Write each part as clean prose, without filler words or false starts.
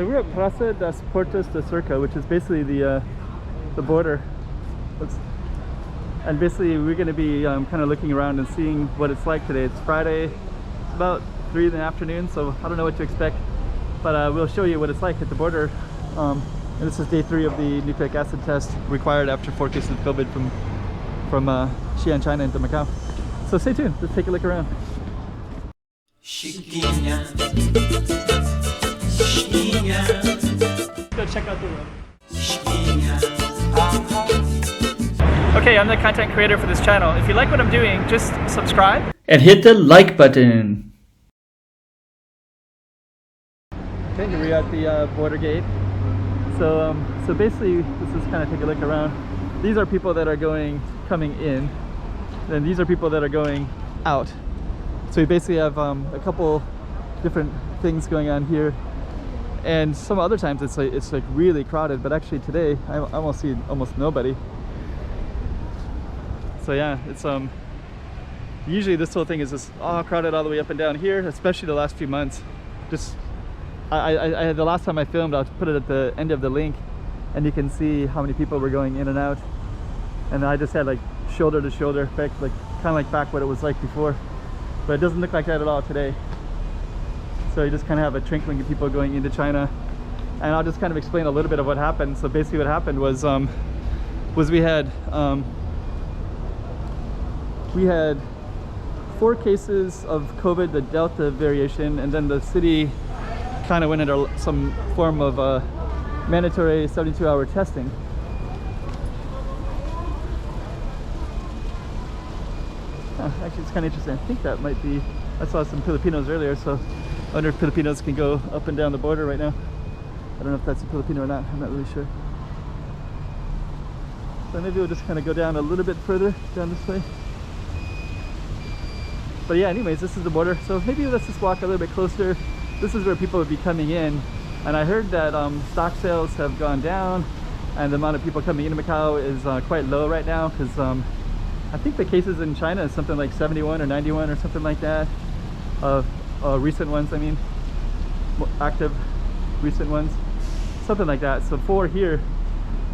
So we're at Praça das Portas de Cerco, which is basically the border. And basically we're going to be kind of looking around and seeing what it's like today. It's Friday, it's about 3 in the afternoon, so I don't know what to expect, but we'll show you what it's like at the border. And this is day 3 of the nucleic acid test required after 4 cases of COVID from Xi'an, China into Macau. So stay tuned, let's take a look around. Chiquinha. Let's go check out the room. Okay, I'm the content creator for this channel. If you like what I'm doing, just subscribe and hit the like button. Okay, here we are at the border gate. So basically, let's just kind of take a look around. These are people that are coming in, and these are people that are going out. So we basically have a couple different things going on here. And some other times it's like really crowded, but actually today I almost see almost nobody. So yeah, it's usually this whole thing is just all crowded all the way up and down here, especially the last few months. Just I the last time I filmed, I'll put it at the end of the link, and you can see how many people were going in and out. And I just had like shoulder to shoulder effect, like kind of like back what it was like before, but it doesn't look like that at all today. So you just kind of have a trickling of people going into China, and I'll just kind of explain a little bit of what happened. So basically what happened was we had 4 cases of COVID, the Delta variation, and then the city kind of went into some form of mandatory 72-hour testing. Actually, it's kind of interesting. I think that might be, I saw some Filipinos earlier, so I wonder if Filipinos can go up and down the border right now. I don't know if that's a Filipino or not, I'm not really sure. So maybe we'll just kind of go down a little bit further down this way. But yeah, anyways, this is the border. So maybe let's just walk a little bit closer. This is where people would be coming in. And I heard that stock sales have gone down, and the amount of people coming into Macau is quite low right now, because I think the cases in China is something like 71 or 91 or something like that. Recent ones, I mean, active recent ones, something like that. So 4 here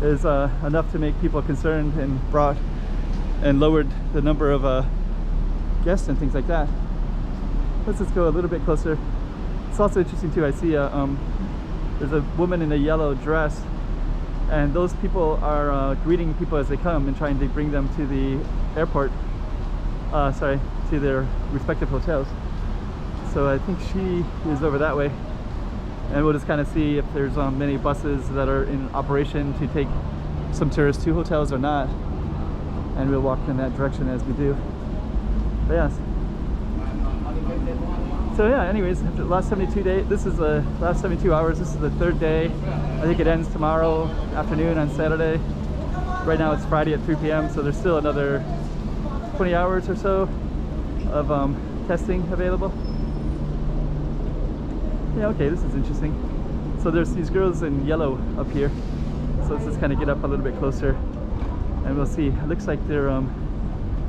is enough to make people concerned and lowered the number of guests and things like that. Let's just go a little bit closer. It's also interesting too, I see there's a woman in a yellow dress, and those people are greeting people as they come and trying to bring them to the airport, to their respective hotels. So I think she is over that way, and we'll just kind of see if there's many buses that are in operation to take some tourists to hotels or not, and we'll walk in that direction as we do. But yes. So yeah, anyways, after the last 72 days, this is the last 72 hours. This is the 3rd day. I think it ends tomorrow afternoon on Saturday. Right now it's Friday at 3 p.m. so there's still another 20 hours or so of testing available. Yeah, okay, this is interesting. So there's these girls in yellow up here. So let's just kind of get up a little bit closer, and we'll see. It looks like they're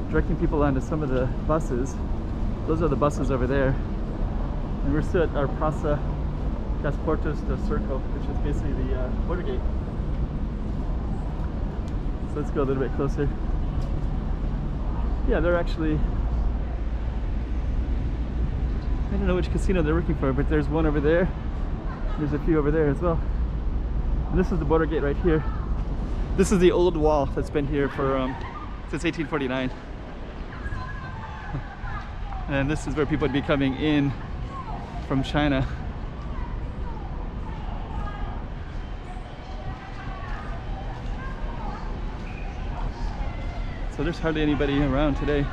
directing people onto some of the buses. Those are the buses over there. And we're still at our Praça das Portas de Cerco, which is basically the border gate. So let's go a little bit closer. Yeah, they're actually, I don't know which casino they're working for, but there's one over there. There's a few over there as well. And this is the border gate right here. This is the old wall that's been here for since 1849. And this is where people would be coming in from China. So there's hardly anybody around today.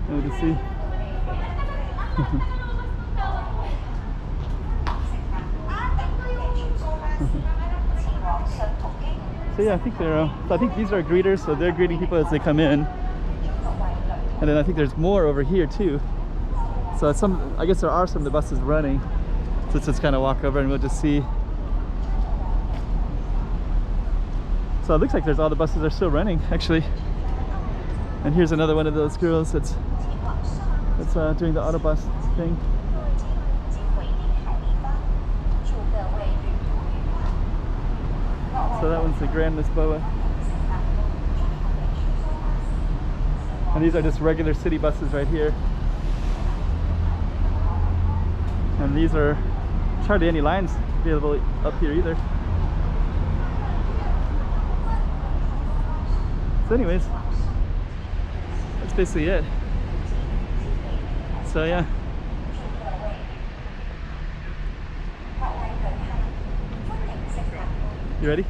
And we can see. So yeah, I think I think these are greeters, so they're greeting people as they come in. And then I think there's more over here too. So I guess there are some of the buses running. So let's just kind of walk over and we'll just see. So it looks like all the buses are still running actually. And here's another one of those girls that's doing the autobus thing. that one's the Grand Lisboa. And these are just regular city buses right here. And these are, there's hardly any lines available up here either. So anyways, that's basically it. So yeah. You ready?